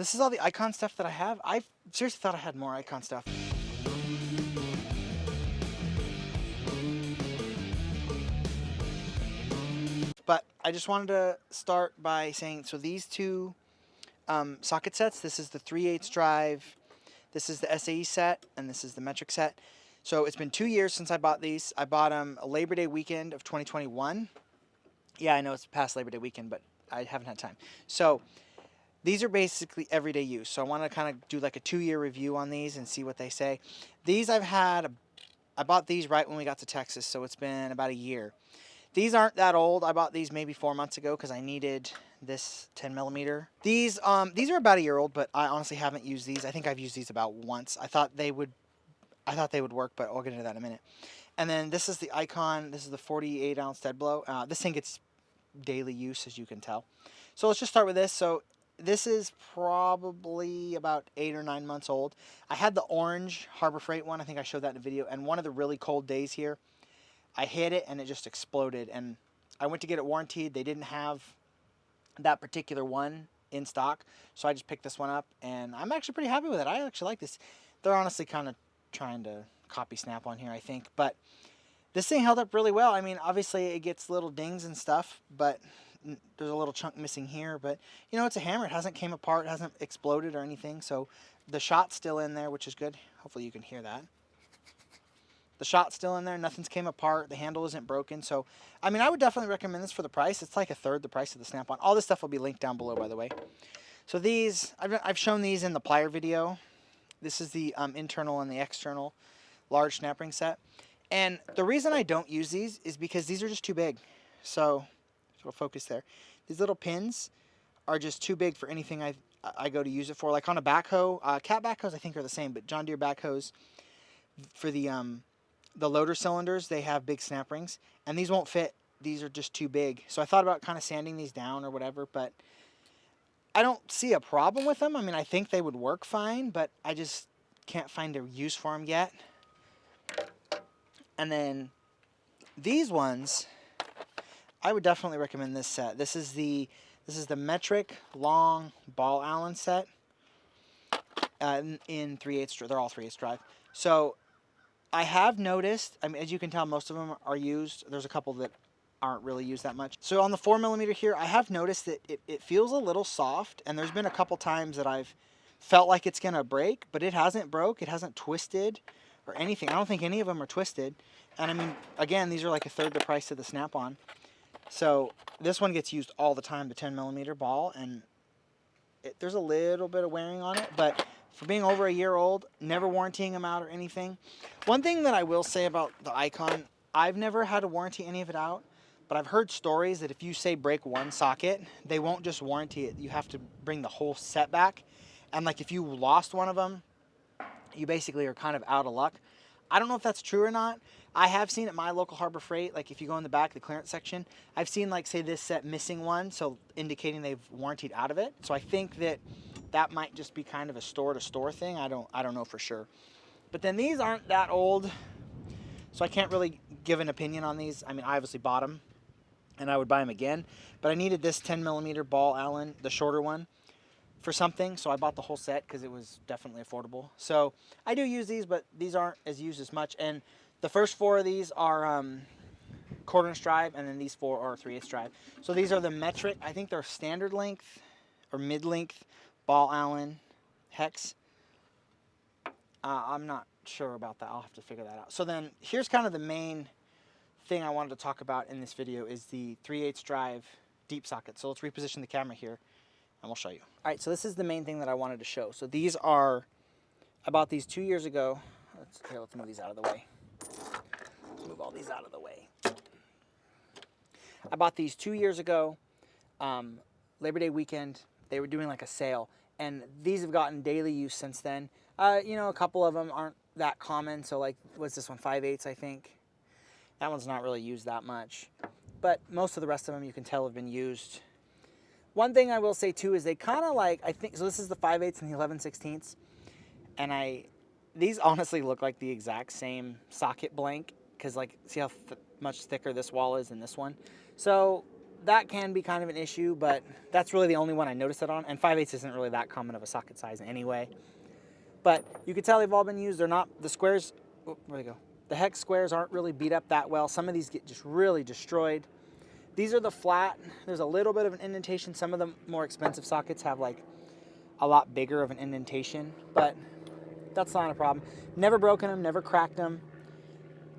This is all the icon stuff that I have. I seriously thought I had more icon stuff. But I just wanted to start by saying, so these two socket sets, this is the 3/8 drive, this is the SAE set, and this is the metric set. So it's been 2 years since I bought these. I bought them a Labor Day weekend of 2021. Yeah, I know it's past Labor Day weekend, but I haven't had time. So these are basically everyday use. So I want to kind of do like a 2-year review on these and see what they say. These I bought these right when we got to Texas, so it's been about a year. These aren't that old. I bought these maybe 4 months ago because I needed this 10 millimeter. These are about a year old, but I honestly haven't used these. I think I've used these about once. I thought they would work, but I'll get into that in a minute. And then this is the Icon. This is the 48-ounce Deadblow. This thing gets daily use, as you can tell. So let's just start with this. So this is probably about 8 or 9 months old. I had the orange Harbor Fright one. I think I showed that in a video. And one of the really cold days here, I hit it and it just exploded. And I went to get it warranted. They didn't have that particular one in stock, so I just picked this one up, and I'm actually pretty happy with it. I actually like this. They're honestly kind of trying to copy Snap-on here, I think, but this thing held up really well. I mean, obviously it gets little dings and stuff, but there's a little chunk missing here, but you know, it's a hammer. It hasn't came apart, it hasn't exploded or anything, so the shot's still in there, which is good. Hopefully you can hear that. The shot's still in there. Nothing's came apart. The handle isn't broken. So, I mean, I would definitely recommend this for the price. It's like a third the price of the Snap-on. All this stuff will be linked down below, by the way. So these, I've shown these in the plier video. This is the internal and the external large snap ring set. And the reason I don't use these is because these are just too big. So it'll focus there. These little pins are just too big for anything I go to use it for. Like on a backhoe, cat backhoes I think are the same, but John Deere backhoes for the loader cylinders, they have big snap rings, and these won't fit. These are just too big. So I thought about kind of sanding these down or whatever, but I don't see a problem with them. I mean, I think they would work fine, but I just can't find a use for them yet. And then these ones, I would definitely recommend this set. This is the metric long ball Allen set in 3/8. They're all 3/8 drive. So I have noticed, I mean, as you can tell, most of them are used. There's a couple that aren't really used that much. So on the 4mm here, I have noticed that it feels a little soft, and there's been a couple times that I've felt like it's going to break, but it hasn't broke. It hasn't twisted or anything. I don't think any of them are twisted. And I mean, again, these are like a third the price of the Snap-on. So this one gets used all the time, the 10mm ball, and there's a little bit of wearing on it, but for being over a year old, never warrantying them out or anything. One thing that I will say about the Icon, I've never had to warranty any of it out, but I've heard stories that if you say break one socket, they won't just warranty it. You have to bring the whole set back. And like if you lost one of them, you basically are kind of out of luck. I don't know if that's true or not. I have seen at my local Harbor Fright, like if you go in the back, the clearance section, I've seen like say this set missing one, so indicating they've warrantied out of it. So I think that might just be kind of a store-to-store thing. I don't know for sure. But then these aren't that old, so I can't really give an opinion on these. I mean, I obviously bought them, and I would buy them again. But I needed this 10mm ball Allen, the shorter one, for something, so I bought the whole set because it was definitely affordable. So I do use these, but these aren't as used as much. And the first 4 of these are quarter-inch drive, and then these 4 are 3/8 drive. So these are the metric. I think they're standard length or mid-length ball Allen hex. I'm not sure about that. I'll have to figure that out. So then here's kind of the main thing I wanted to talk about in this video is the 3/8 drive deep socket. So let's reposition the camera here and we'll show you. All right, so this is the main thing that I wanted to show. So these are, I bought these 2 years ago. Let's move these out of the way. Let's move all these out of the way. I bought these 2 years ago, Labor Day weekend. They were doing like a sale, and these have gotten daily use since then. You know, a couple of them aren't that common, so like, what's this one, 5/8, I think? That one's not really used that much, but most of the rest of them you can tell have been used. One thing I will say too is they kind of like, I think, so this is the 5/8 and the 11/16, and these honestly look like the exact same socket blank, because like, see how much thicker this wall is than this one? So that can be kind of an issue, but that's really the only one I noticed that on. And 5/8 isn't really that common of a socket size anyway. But you can tell they've all been used. They're not, the squares, oh, where'd they go? The hex squares aren't really beat up that well. Some of these get just really destroyed. These are the flat. There's a little bit of an indentation. Some of the more expensive sockets have like a lot bigger of an indentation, but that's not a problem. Never broken them, never cracked them.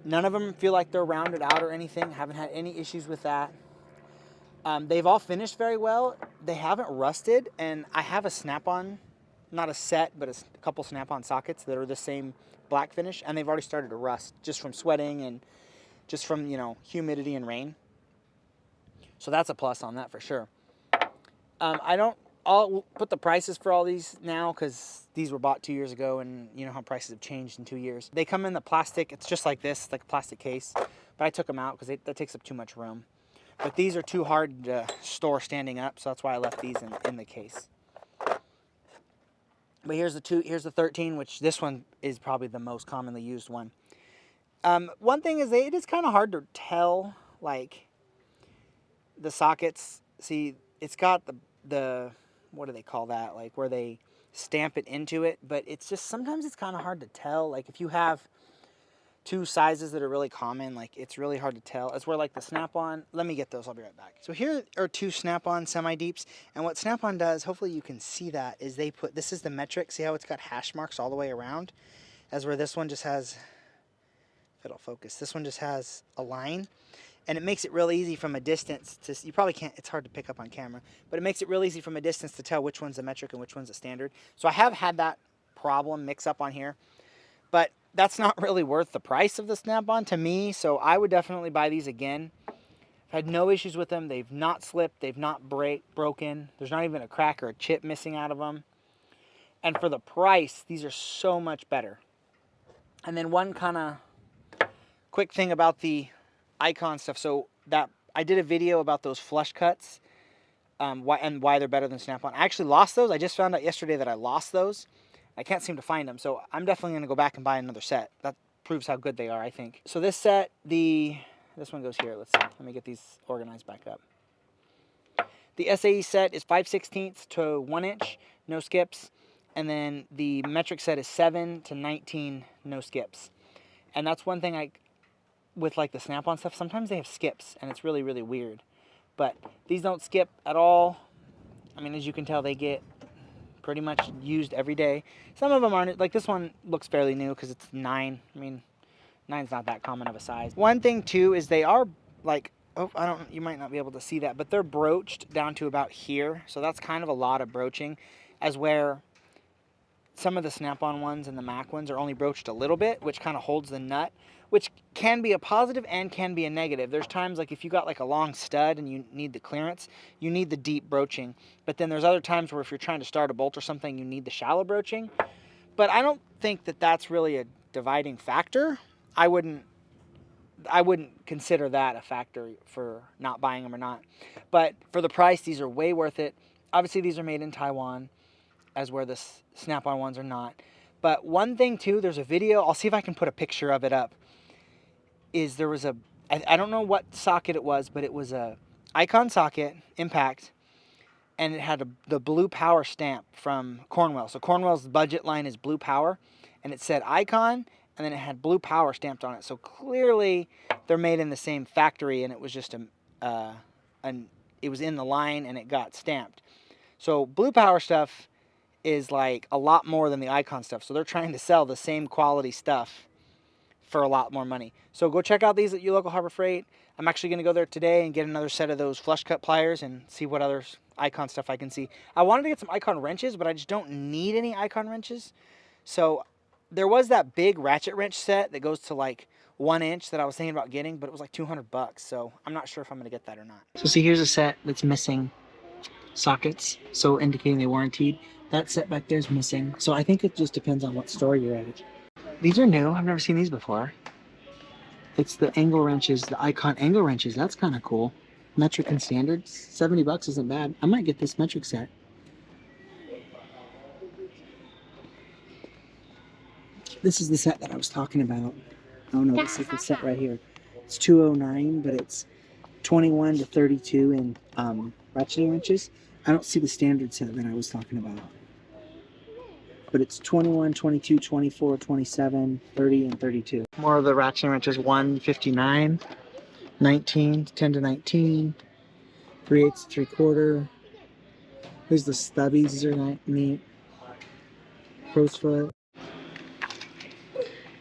None of them feel like they're rounded out or anything. Haven't had any issues with that. They've all finished very well. They haven't rusted, and I have a snap-on, not a set, but a couple snap-on sockets that are the same black finish, and they've already started to rust just from sweating and just from, you know, humidity and rain. So that's a plus on that for sure. I'll put the prices for all these now because these were bought 2 years ago, and you know how prices have changed in 2 years. They come in the plastic. It's just like this, like a plastic case, but I took them out because that takes up too much room. But these are too hard to store standing up, so that's why I left these in the case. But here's the 13, which this one is probably the most commonly used one. One thing is it is kind of hard to tell, like, the sockets. See, it's got the what do they call that? Like where they stamp it into it, but it's just sometimes it's kind of hard to tell. Like if you have two sizes that are really common, like it's really hard to tell. It's where like the Snap-on, let me get those, I'll be right back. So here are two Snap-on semi-deeps, and what Snap-on does, hopefully you can see that, is they put, this is the metric, see how it's got hash marks all the way around? As where this one just has, if it'll focus, this one just has a line, and it makes it real easy from a distance to, you probably can't, it's hard to pick up on camera, but it makes it real easy from a distance to tell which one's a metric and which one's a standard. So I have had that problem mix up on here, but that's not really worth the price of the Snap-on to me, so I would definitely buy these again. I've had no issues with them. They've not slipped. They've not broken. There's not even a crack or a chip missing out of them. And for the price, these are so much better. And then one kind of quick thing about the icon stuff. So that I did a video about those flush cuts and why they're better than Snap-on. I actually lost those. I just found out yesterday that I lost those. I can't seem to find them, so I'm definitely going to go back and buy another set. That proves how good they are, I think. So this set, this one goes here. Let's see. Let me get these organized back up. The SAE set is 5/16 to 1 inch, no skips. And then the metric set is 7 to 19, no skips. And that's one thing with like the Snap-on stuff, sometimes they have skips, and it's really, really weird. But these don't skip at all. I mean, as you can tell, they get pretty much used every day. Some of them aren't, like this one looks fairly new because it's 9. I mean, 9's not that common of a size. One thing too is they are like, oh, you might not be able to see that, but they're broached down to about here. So that's kind of a lot of broaching, as where some of the Snap-on ones and the Mech ones are only broached a little bit, which kind of holds the nut, which can be a positive and can be a negative. There's times like if you got like a long stud and you need the clearance, you need the deep broaching. But then there's other times where if you're trying to start a bolt or something, you need the shallow broaching. But I don't think that that's really a dividing factor. I wouldn't consider that a factor for not buying them or not. But for the price, these are way worth it. Obviously, these are made in Taiwan, as where the Snap-on ones are not. But one thing too, there's a video, I'll see if I can put a picture of it up, is there was I don't know what socket it was, but it was a Icon socket, impact, and it had the Blue Power stamp from Cornwell. So Cornwell's budget line is Blue Power, and it said Icon, and then it had Blue Power stamped on it. So clearly they're made in the same factory, and it was just it was in the line and it got stamped. So Blue Power stuff is like a lot more than the Icon stuff. So they're trying to sell the same quality stuff for a lot more money. So go check out these at your local Harbor Fright. I'm actually going to go there today and get another set of those flush cut pliers and see what other Icon stuff I can see. I wanted to get some Icon wrenches, but I just don't need any Icon wrenches. So there was that big ratchet wrench set that goes to like 1 inch that I was thinking about getting, but it was like $200. So I'm not sure if I'm going to get that or not. So see, here's a set that's missing sockets, so indicating they warranted. That set back there is missing. So I think it just depends on what store you're at. These are new. I've never seen these before. It's the angle wrenches, the Icon angle wrenches. That's kind of cool. Metric and standard. $70 isn't bad. I might get this metric set. This is the set that I was talking about. Oh no, this is the set right here. It's $209, but it's 21 to 32 in ratcheting wrenches. I don't see the standard set that I was talking about. But it's 21, 22, 24, 27, 30, and 32. More of the ratcheting wrenches, 159, 19, 10 to 19, 3/8, 3/4. Here's the stubbies, these are neat. Crow's foot.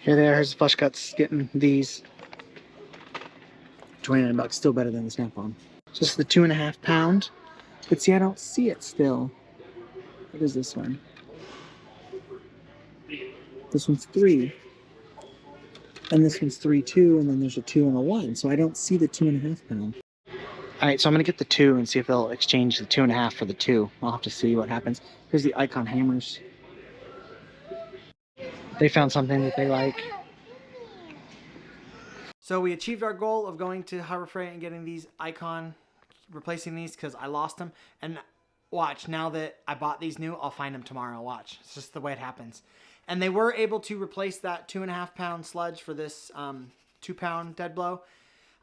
Here they are, here's the flush cuts, getting these. 29 bucks, still better than the Snap-on. Just the 2.5 pound. But see, I don't see it still. What is this one? This one's 3. And this one's 3, 2, and then there's a 2 and a 1. So I don't see the 2.5 pound. Alright, so I'm gonna get the 2 and see if they'll exchange the 2.5 for the 2. I'll have to see what happens. Here's the Icon hammers. They found something that they like. So we achieved our goal of going to Harbor Fright and getting these Icon, replacing these because I lost them. And watch, now that I bought these new, I'll find them tomorrow. Watch, it's just the way it happens. And they were able to replace that 2.5 pound sludge for this 2 pound Deadblow.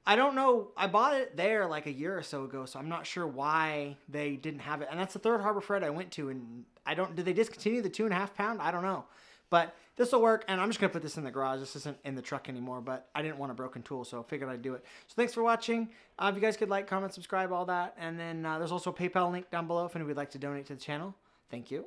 I don't know. I bought it there like a year or so ago, so I'm not sure why they didn't have it. And that's the third Harbor Fright I went to, and did they discontinue the 2.5 pound? I don't know. But this will work, and I'm just going to put this in the garage. This isn't in the truck anymore, but I didn't want a broken tool, so I figured I'd do it. So thanks for watching. If you guys could like, comment, subscribe, all that. And then there's also a PayPal link down below if anyone would like to donate to the channel. Thank you.